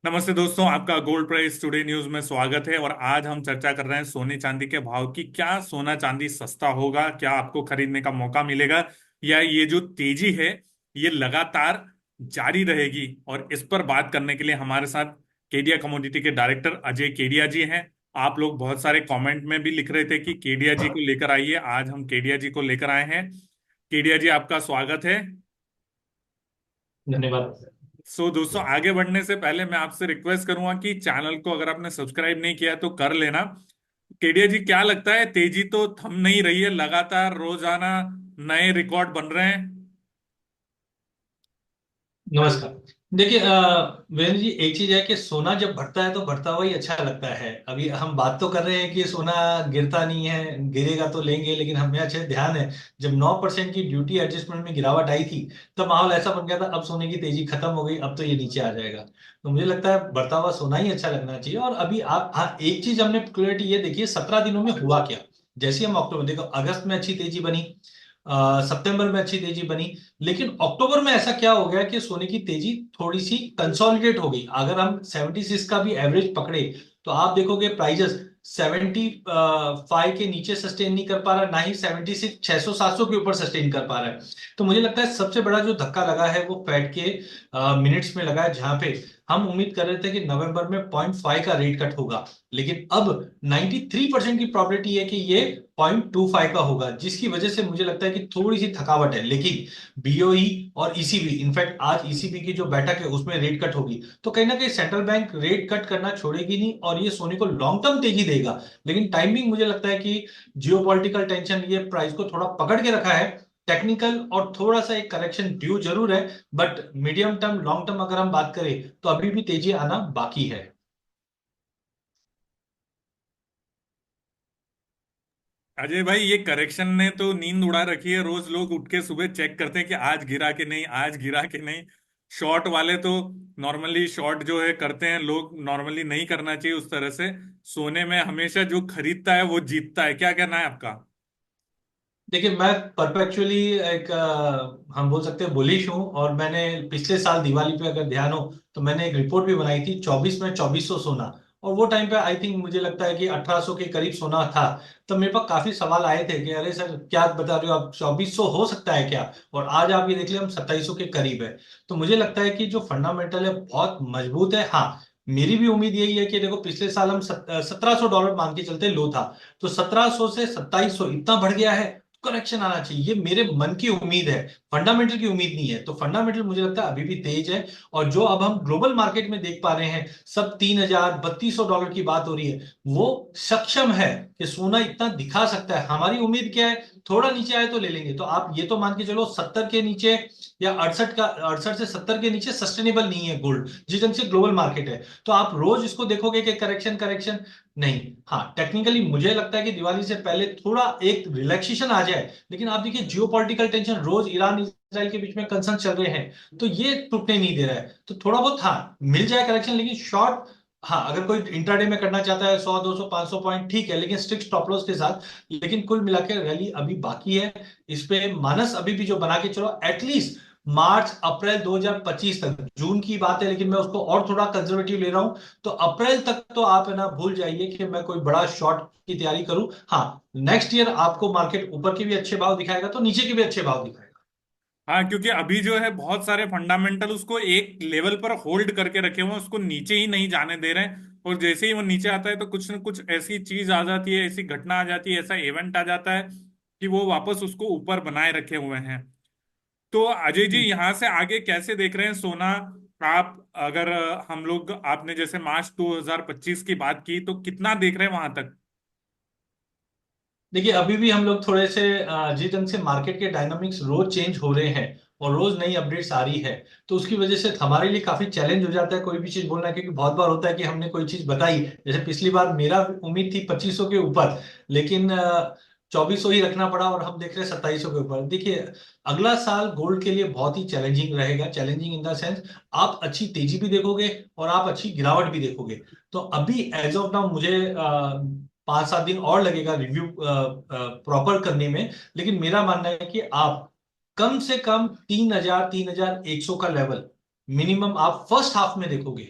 नमस्ते दोस्तों, आपका गोल्ड प्राइस टुडे न्यूज में स्वागत है। और आज हम चर्चा कर रहे हैं सोने चांदी के भाव की। क्या सोना चांदी सस्ता होगा? क्या आपको खरीदने का मौका मिलेगा, या ये जो तेजी है ये लगातार जारी रहेगी? और इस पर बात करने के लिए हमारे साथ केडिया कमोडिटी के डायरेक्टर अजय केडिया जी हैं। आप लोग बहुत सारे कमेंट में भी लिख रहे थे कि केडिया जी को लेकर आइए। आज हम केडिया जी को लेकर आए हैं। केडिया जी, आपका स्वागत है। धन्यवाद। दोस्तों, आगे बढ़ने से पहले मैं आपसे रिक्वेस्ट करूंगा कि चैनल को अगर आपने सब्सक्राइब नहीं किया तो कर लेना। केडिया जी, क्या लगता है, तेजी तो थम नहीं रही है, लगातार रोजाना नए रिकॉर्ड बन रहे हैं। नमस्कार। देखिए वीरेंद्र जी, एक चीज है कि सोना जब बढ़ता है तो बढ़ता हुआ ही अच्छा लगता है। अभी हम बात तो कर रहे हैं कि सोना गिरता नहीं है, गिरेगा तो लेंगे, लेकिन हमें अच्छे ध्यान है जब 9% की ड्यूटी एडजस्टमेंट में गिरावट आई थी तब माहौल ऐसा बन गया था। अब सोने की तेजी खत्म हो गई, अब तो ये नीचे आ जाएगा। तो मुझे लगता है बढ़ता हुआ सोना ही अच्छा लगना चाहिए। और अभी आप, हाँ, एक चीज हमने क्लियरिटी ये देखिए 17 दिनों में हुआ क्या। जैसे हम अक्टूबर देखो, अगस्त में अच्छी तेजी बनी, सितंबर में अच्छी तेजी बनी, लेकिन अक्टूबर में ऐसा क्या हो गया कि सोने की तेजी थोड़ी सी कंसोलिडेट हो गई। अगर हम 76 का भी एवरेज पकड़े तो आप देखोगे प्राइजेस 75 के नीचे सस्टेन नहीं कर पा रहा, ना ही 76 600 700 के ऊपर सस्टेन कर पा रहा है। तो मुझे लगता है सबसे बड़ा जो धक्का लगा है वो फेड के मिनट्स में लगा है, जहां पे हम उम्मीद कर रहे थे कि नवंबर में 0.5 का रेट कट होगा, लेकिन अब 93% की प्रोबेबिलिटी है कि ये 0.25 का होगा, जिसकी वजह से मुझे लगता है कि थोड़ी सी थकावट है। लेकिन बीओई और ईसीबी, इनफैक्ट आज ईसीबी की जो बैठक है उसमें रेट कट होगी, तो कहीं ना कहीं सेंट्रल बैंक रेट कट करना छोड़ेगी नहीं और ये सोने को लॉन्ग टर्म तेजी देगा। लेकिन टाइमिंग मुझे लगता है कि जियोपॉलिटिकल टेंशन ये प्राइस को थोड़ा पकड़ के रखा है। टेक्निकल और थोड़ा सा एक करेक्शन ड्यू जरूर है, but medium term long term अगर हम बात करें तो अभी भी तेजी आना बाकी है। अजय भाई, ये करेक्शन ने तो नींद उड़ा रखी है। रोज लोग उठ के सुबह चेक करते हैं कि आज गिरा के नहीं, आज गिरा के नहीं। शॉर्ट वाले तो नॉर्मली शॉर्ट जो है करते हैं लोग, नॉर्मली नहीं करना चाहिए उस तरह से। सोने में हमेशा जो खरीदता है वो जीतता है। क्या कहना है आपका? देखिए, मैं परपेचुअली एक हम बोल सकते हैं बुलिश हूँ। और मैंने पिछले साल दिवाली पे अगर ध्यान हो तो मैंने एक रिपोर्ट भी बनाई थी 24 में 2400 सोना। और वो टाइम पे आई थिंक मुझे लगता है कि 1800 के करीब सोना था। तो मेरे पास काफी सवाल आए थे कि अरे सर क्या बता रहे हो आप, 2400 हो सकता है क्या? और आज आप ये देख लिया हम 2700 के करीब है। तो मुझे लगता है कि जो फंडामेंटल है बहुत मजबूत है। हाँ, मेरी भी उम्मीद यही है कि देखो पिछले साल हम $1700 मान के चलते लो था, तो 1700 से 2700 इतना बढ़ गया है, करेक्शन आना चाहिए, ये मेरे मन की उम्मीद है। फंडामेंटल की उम्मीद नहीं है। तो फंडामेंटल मुझे लगता है अभी भी तेज है। और जो अब हम ग्लोबल मार्केट में देख पा रहे हैं, सब 3000 $3200 की बात हो रही है, वो सक्षम है कि सोना इतना दिखा सकता है। हमारी उम्मीद क्या है, थोड़ा नीचे आए तो ले लेंगे। तो आप ये तो मान के चलो 70 के नीचे या 68 से 70 के नीचे सस्टेनेबल नहीं है गोल्ड, जिस ढंग से ग्लोबल मार्केट है। तो आप रोज इसको देखोगे कि करेक्शन करेक्शन नहीं। हाँ, टेक्निकली मुझे लगता है कि दिवाली से पहले थोड़ा एक रिलैक्सेशन आ जाए। लेकिन आप देखिए जियोपॉलिटिकल टेंशन, रोज ईरान इसराइल के बीच में कंसर्न चल रहे हैं, तो ये टूटने नहीं दे रहा है। तो थोड़ा बहुत हाँ मिल जाए करेक्शन, लेकिन शॉर्ट, हाँ, अगर कोई इंट्राडे में करना चाहता है 100 200 500 पॉइंट ठीक है, लेकिन स्ट्रिक्ट स्टॉप लॉस के साथ। लेकिन कुल मिलाकर रैली अभी बाकी है। इस पे मानस अभी भी जो बना के चलो एटलीस्ट मार्च अप्रैल 2025 तक, जून की बात है लेकिन मैं उसको और थोड़ा कंजर्वेटिव ले रहा हूं। तो अप्रैल तक तो आप है ना भूल जाइए कि मैं कोई बड़ा शॉर्ट की तैयारी करूं। हाँ, नेक्स्ट ईयर आपको मार्केट ऊपर के भी अच्छे भाव दिखाएगा तो नीचे के भी अच्छे भाव दिखाएगा। हाँ, क्योंकि अभी जो है बहुत सारे फंडामेंटल उसको एक लेवल पर होल्ड करके रखे हुए हैं, उसको नीचे ही नहीं जाने दे रहे हैं। और जैसे ही वो नीचे आता है तो कुछ न कुछ ऐसी चीज आ जाती है, ऐसी घटना आ जाती है, ऐसा इवेंट आ जाता है कि वो वापस उसको ऊपर बनाए रखे हुए हैं। तो अजय जी, यहाँ से आगे कैसे देख रहे हैं सोना? आप अगर हम लोग, आपने जैसे मार्च 2025 की बात की, तो कितना देख रहे हैं वहां तक? देखिए, अभी भी हम लोग थोड़े से जिस ढंग से मार्केट के डायनामिक्स रोज चेंज हो रहे हैं और रोज नई अपडेट्स आ रही है, तो उसकी वजह से हमारे लिए काफी चैलेंज हो जाता है कोई भी चीज बोलना। क्योंकि बहुत बार होता है कि हमने कोई चीज बताई, जैसे पिछली बार मेरा उम्मीद थी 2500 के ऊपर, लेकिन 2400 ही रखना पड़ा और हम देख रहे हैं 2700 के ऊपर। देखिए, अगला साल गोल्ड के लिए बहुत ही चैलेंजिंग रहेगा। चैलेंजिंग इन द सेंस, आप अच्छी तेजी भी देखोगे और आप अच्छी गिरावट भी देखोगे। तो अभी एज ऑफ नाउ मुझे 5-7 दिन और लगेगा रिव्यू प्रॉपर करने में। लेकिन मेरा मानना है कि आप कम से कम 3000 3100 का लेवल मिनिमम आप फर्स्ट हाफ में देखोगे।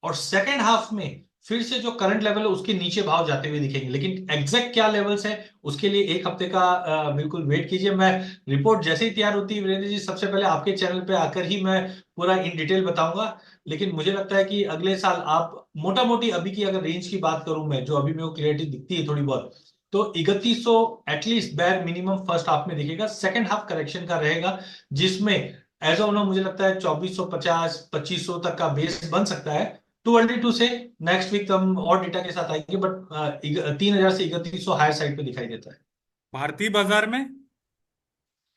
और सेकेंड हाफ में फिर से जो करंट लेवल है उसके नीचे भाव जाते हुए दिखेंगे, लेकिन एग्जैक्ट क्या लेवल्स है उसके लिए एक हफ्ते का बिल्कुल वेट कीजिए। मैं रिपोर्ट जैसे ही तैयार होती है वीरेंद्र जी, सबसे पहले आपके चैनल पे आकर ही मैं पूरा इन डिटेल बताऊंगा। लेकिन मुझे लगता है कि अगले साल आप मोटा मोटी अभी की अगर रेंज की बात करूं मैं, जो अभी मेरे को क्लियरिटी दिखती है थोड़ी बहुत, तो 3100 एटलीस्ट बैर मिनिमम फर्स्ट हाफ में दिखेगा। सेकंड हाफ करेक्शन का रहेगा, जिसमें एज ऑफ नाउ मुझे लगता है 2450 2500 तक का बेस बन सकता है। टू अर्ली टू से, नेक्स्ट वीक हम और डेटा के साथ आएंगे, बट 3000 से 3100 हायर साइड पे दिखाई देता है। भारतीय बाजार में?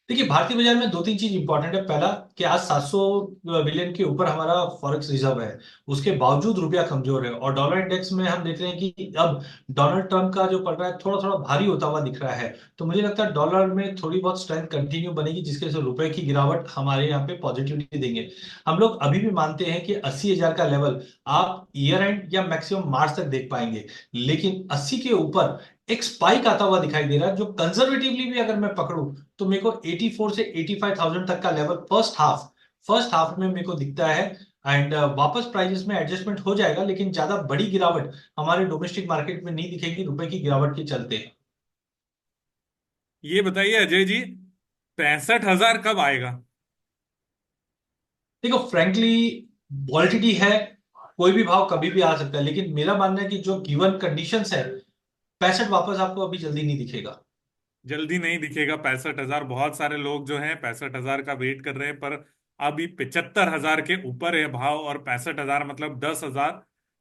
देखिए भारतीय बाजार में दो तीन चीज इंपॉर्टेंट है। पहला कि आज 700 बिलियन के ऊपर हमारा फॉरेक्स रिजर्व है, उसके बावजूद रुपया कमजोर है। और डॉलर इंडेक्स में हम देख रहे हैं कि अब डोनाल्ड ट्रंप का जो पड़ रहा है थोड़ा थोड़ा भारी होता हुआ दिख रहा है। तो मुझे लगता है डॉलर में थोड़ी बहुत स्ट्रेंथ कंटिन्यू बनेगी, जिसके वजह से रुपए की गिरावट हमारे यहाँ पे पॉजिटिविटी देंगे। हम लोग अभी भी मानते हैं कि 80,000 का लेवल आप ईयर एंड या मैक्सिमम मार्च तक देख पाएंगे, लेकिन 80 के ऊपर एक स्पाइक आता हुआ दिखाई दे रहा है, जो कंजर्वेटिवली भी अगर मैं पकड़ूं तो मेरे को 84 से 85,000 तक का लेवल फर्स्ट हाफ में मेरे को दिखता है। एंड वापस प्राइजेस में एडजस्टमेंट हो जाएगा, लेकिन ज्यादा बड़ी गिरावट हमारे डोमेस्टिक मार्केट में नहीं दिखेगी रुपए की गिरावट के चलते। ये बताइए अजय जी, 65,000 कब आएगा? देखो फ्रैंकली वॉलिटिलिटी है, कोई भी भाव कभी भी आ सकता है, लेकिन मेरा मानना है कि जो गिवन कंडीशंस है 65 वापस आपको अभी जल्दी नहीं दिखेगा। जल्दी नहीं दिखेगा 65,000? बहुत सारे लोग जो हैं 65,000 का वेट कर रहे हैं, पर अभी 75,000 के ऊपर है भाव, और 65,000 मतलब 10,000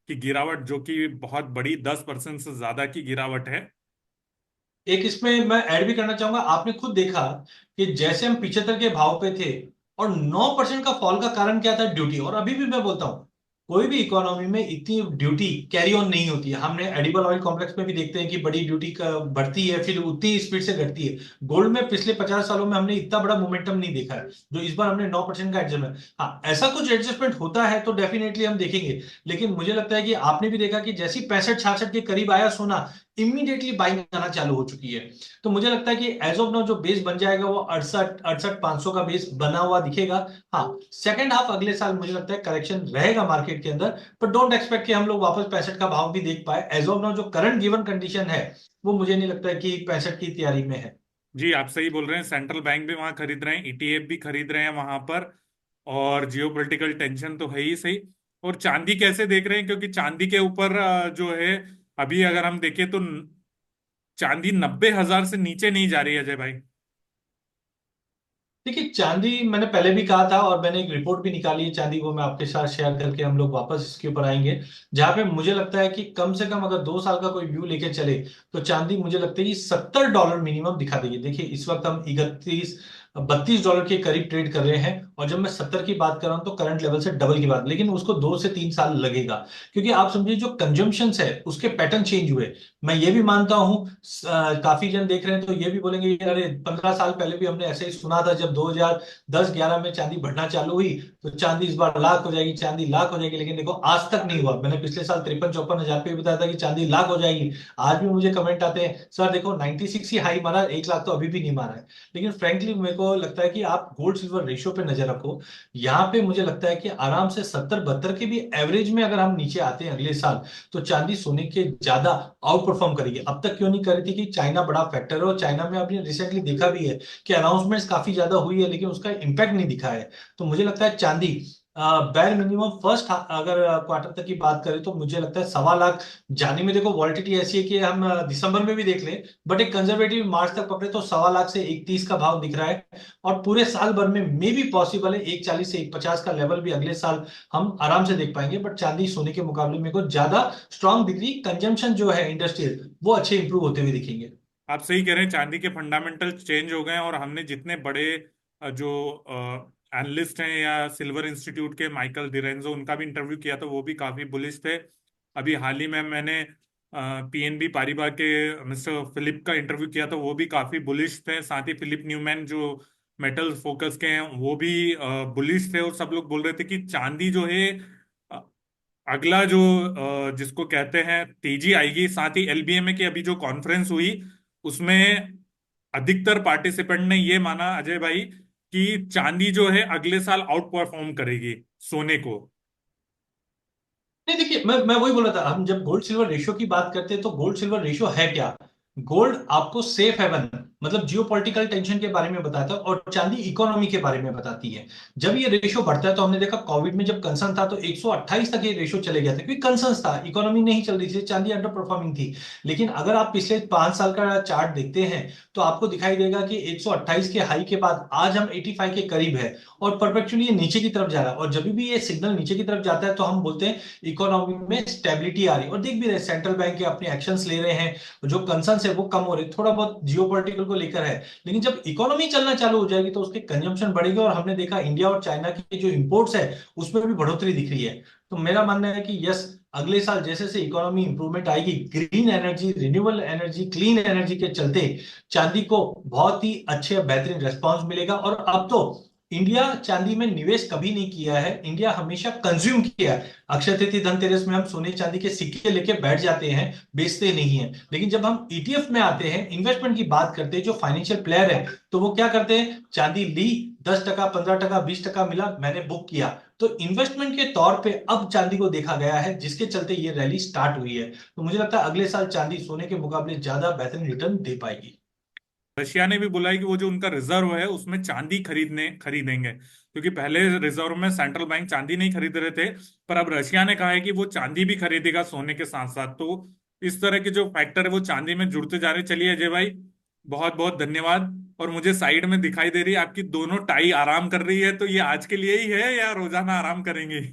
की गिरावट, जो कि बहुत बड़ी, 10% से ज्यादा की गिरावट है। एक इसमें मैं ऐड भी करना चाहूंगा, आपने खुद देखा कि जैसे हम 75 के भाव पे थे और 9% का फॉल का कारण क्या था? ड्यूटी। और अभी भी मैं बोलता हूं कोई भी इकोनॉमी में इतनी ड्यूटी कैरी ऑन नहीं होती है। हमने एडिबल ऑयल कॉम्प्लेक्स में भी देखते हैं कि बड़ी ड्यूटी बढ़ती है फिर उतनी स्पीड से घटती है। गोल्ड में पिछले 50 सालों में हमने इतना बड़ा मोमेंटम नहीं देखा है, जो इस बार हमने 9% का एडजस्टमेंट। हाँ, ऐसा कुछ एडजस्टमेंट होता है तो डेफिनेटली हम देखेंगे। लेकिन मुझे लगता है कि आपने भी देखा कि जैसी 65 66 के करीब आया सोना, इमीडिएटली बाइंग आना चालू हो चुकी है। तो मुझे लगता है कि एज ऑफ नाउ जो बेस बन जाएगा वो 68 68 500 का बेस बना हुआ दिखेगा। हाँ, सेकंड हाफ अगले साल मुझे लगता है करेक्शन रहेगा मार्केट के अंदर, पर डोंट एक्सपेक्ट कि हम लोग वापस 65 का भाव भी देख पाए। एज ऑफ नाउ जो करंट गिवन कंडीशन है वो मुझे नहीं लगता है कि 65 की तैयारी में है। जी, आप सही बोल रहे हैं। सेंट्रल बैंक भी वहां खरीद रहे हैं, ईटीएफ भी खरीद रहे हैं वहां पर, और जियोपॉलिटिकल टेंशन तो है ही सही। और चांदी कैसे देख रहे हैं? क्योंकि चांदी के ऊपर जो है, अभी अगर हम देखें तो चांदी 90,000 से नीचे नहीं जा रही है अजय भाई। देखिए चांदी मैंने पहले भी कहा था और मैंने एक रिपोर्ट भी निकाली है चांदी, वो मैं आपके साथ शेयर करके हम लोग वापस इसके ऊपर आएंगे। जहां पे मुझे लगता है कि कम से कम अगर 2 साल का कोई व्यू लेके चले तो चांदी मुझे लगता है कि $70 मिनिमम दिखा देगी। देखिए इस वक्त हम 32 32 डॉलर के करीब ट्रेड कर रहे हैं, और जब मैं 70 की बात कर रहा हूं तो करंट लेवल से डबल की बात, लेकिन उसको 2 से 3 साल लगेगा। क्योंकि आप समझिए जो कंजम्पशन है उसके पैटर्न चेंज हुए। मैं ये भी मानता हूं, काफी जन देख रहे हैं तो ये भी बोलेंगे अरे 15 साल पहले भी हमने ऐसे ही सुना था, जब 2010 11 में चांदी बढ़ना चालू हुई तो चांदी इस बार लाख हो जाएगी, चांदी लाख हो जाएगी। लेकिन देखो आज तक नहीं हुआ। मैंने पिछले साल 53 54 हजार पे भी बताया था कि चांदी लाख हो जाएगी। आज भी मुझे कमेंट आते हैं सर देखो 96 ही हाई मारा, 1 लाख तो अभी भी नहीं मारा है। लेकिन फ्रेंकली मेरे को लगता है कि आप गोल्ड सिल्वर रेशियो पे नजर रखो। यहाँ पे मुझे लगता है कि आराम से 70 72 के भी एवरेज में अगर हम नीचे आते हैं अगले साल, तो चांदी सोने के ज्यादा आउट परफॉर्म करेगी। अब तक क्यों नहीं कर रही थी? कि चाइना बड़ा फैक्टर है, और चाइना में आपने रिसेंटली देखा भी है कि अनाउंसमेंट्स काफी ज्यादा हुई है, लेकिन उसका इंपैक्ट नहीं दिखा है। तो मुझे लगता है चांदी बैर मिनिमम फर्स्ट अगर क्वार्टर तक की बात करें तो मुझे लगता है 1.25 लाख जाने में। देखो वॉलिटिलिटी ऐसी है कि हम दिसंबर में भी देख लें, बट एक कंजर्वेटिव मार्च तक पकड़े तो 1.25 लाख से 1.30 का भाव दिख रहा है। और पूरे साल भर में मे भी पॉसिबल है 1.40 से 1.50 का लेवल भी अगले साल हम आराम से देख पाएंगे। बट चांदी सोने के मुकाबले में को ज्यादा स्ट्रॉन्ग दिख रही, कंजम्पशन जो है इंडस्ट्रियल वो अच्छे इंप्रूव होते हुए दिखेंगे। आप सही कह रहे हैं, चांदी के फंडामेंटल चेंज हो गए हैं। और हमने जितने बड़े जो एनालिस्ट हैं, या सिल्वर इंस्टीट्यूट के माइकल डिरेंजो, उनका भी इंटरव्यू किया, तो वो भी काफी बुलिश थे। अभी हाल ही में मैंने पीएनबी पारिबा के मिस्टर फिलिप का इंटरव्यू किया, तो वो भी काफी बुलिश थे। साथ ही फिलिप न्यूमैन जो मेटल फोकस के हैं, वो भी बुलिश थे। और सब लोग बोल रहे थे कि चांदी जो है, अ, अगला जो जिसको कहते हैं तेजी आएगी। साथ ही एलबीएमए की अभी जो कॉन्फ्रेंस हुई, उसमें अधिकतर पार्टिसिपेंट ने ये माना अजय भाई कि चांदी जो है अगले साल आउट परफॉर्म करेगी सोने को। नहीं देखिए, मैं वही बोल रहा था, हम जब गोल्ड सिल्वर रेशियो की बात करते हैं तो गोल्ड सिल्वर रेशियो है क्या? गोल्ड आपको सेफ हेवन, मतलब जियो पॉलिटिकल टेंशन के बारे में बताता है, और चांदी इकोनॉमी के बारे में बताती है। जब ये रेशियो बढ़ता है, तो हमने देखा कोविड में जब कंसर्न था तो 128 तक ये रेशियो चले गया था, क्योंकि कंसर्न था, इकोनॉमी नहीं चल रही थी, चांदी अंडर परफॉर्मिंग थी। लेकिन अगर आप पिछले 5 साल का चार्ट देखते हैं तो आपको दिखाई देगा कि 128 के हाई के बाद आज हम 85 के करीब है, और परपेचुअली ये नीचे की तरफ जा रहा है। और जब भी ये सिग्नल नीचे की तरफ जाता है तो हम बोलते हैं इकोनॉमी में स्टेबिलिटी आ रही है। और देख भी रहे, सेंट्रल बैंक के अपने एक्शंस ले रहे हैं, जो कंसर्न्स है वो कम हो रहे, थोड़ा बहुत जियोपॉलिटिकल को लेकर है। लेकिन जब इकोनॉमी चलना चालू हो जाएगी तो उसके कंजम्पशन बढ़ेगी, और हमने देखा इंडिया और चाइना की जो इंपोर्ट्स है उसमें भी बढ़ोतरी दिख रही है। तो मेरा मानना है कि यस, अगले साल जैसे जैसे इकोनॉमी इंप्रूवमेंट आएगी, green energy, renewable energy, clean energy के चलते चांदी को बहुत ही अच्छे बेहतरीन रेस्पॉन्स मिलेगा। और अब तो इंडिया चांदी में निवेश कभी नहीं किया है, इंडिया हमेशा कंज्यूम किया है। अक्षय तृतीया धनतेरस में हम सोने चांदी के सिक्के लेके बैठ जाते हैं, बेचते नहीं है। लेकिन जब हम ईटीएफ में आते हैं, इन्वेस्टमेंट की बात करते हैं, जो फाइनेंशियल प्लेयर है, तो वो क्या करते हैं, चांदी ली, 10%, 15%, 20% मिला, मैंने बुक किया। तो इन्वेस्टमेंट के तौर पे अब चांदी को देखा गया है, जिसके चलते ये रैली स्टार्ट हुई है। तो मुझे लगता है अगले साल चांदी सोने के मुकाबले ज्यादा बेहतरीन रिटर्न दे पाएगी। रशिया ने भी बोला है कि वो जो उनका रिजर्व है उसमें चांदी खरीदेंगे, क्योंकि पहले रिजर्व में सेंट्रल बैंक चांदी नहीं खरीद रहे थे। पर अब रशिया ने कहा है कि वो चांदी भी खरीदेगा सोने के साथ साथ। तो इस तरह के जो फैक्टर है वो चांदी में जुड़ते जा रहे हैं। चलिए अजय भाई, बहुत बहुत धन्यवाद। और मुझे साइड में दिखाई दे रही है आपकी दोनों टाई आराम कर रही है, तो ये आज के लिए ही है या रोजाना आराम करेंगी?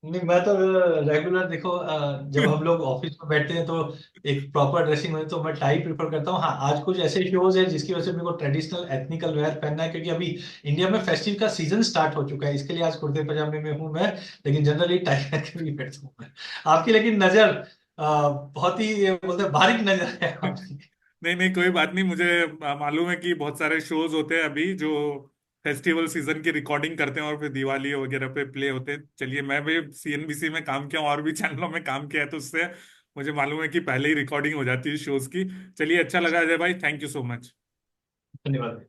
नहीं, मैं तो रेगुलर देखो, जब हम लोग ऑफिस में बैठते हैं तो एक प्रॉपर ड्रेसिंग में तो मैं टाई प्रिफर करता हूँ। हाँ, आज कुछ ऐसे शोज है जिसकी वजह से मेरे को ट्रेडिशनल एथनिकल वेयर पहनना है, क्योंकि अभी इंडिया में फेस्टिव का सीजन स्टार्ट हो चुका है, इसके लिए आज कुर्ते पजामे में हूँ मैं। लेकिन जनरली टाई करके भी बैठता हूँ मैं। आपकी लेकिन नजर बहुत ही बोलते हैं बारीक नजर है आपकी। नहीं नहीं, कोई बात नहीं। मुझे मालूम है कि बहुत सारे शोज होते हैं अभी जो फेस्टिवल सीजन की रिकॉर्डिंग करते हैं और फिर दिवाली वगैरह पे प्ले होते हैं। चलिए, मैं भी सीएनबीसी में काम किया हूँ और भी चैनलों में काम किया है, तो उससे मुझे मालूम है कि पहले ही रिकॉर्डिंग हो जाती है शोज की। चलिए, अच्छा लगा अजय भाई, थैंक यू सो मच। धन्यवाद।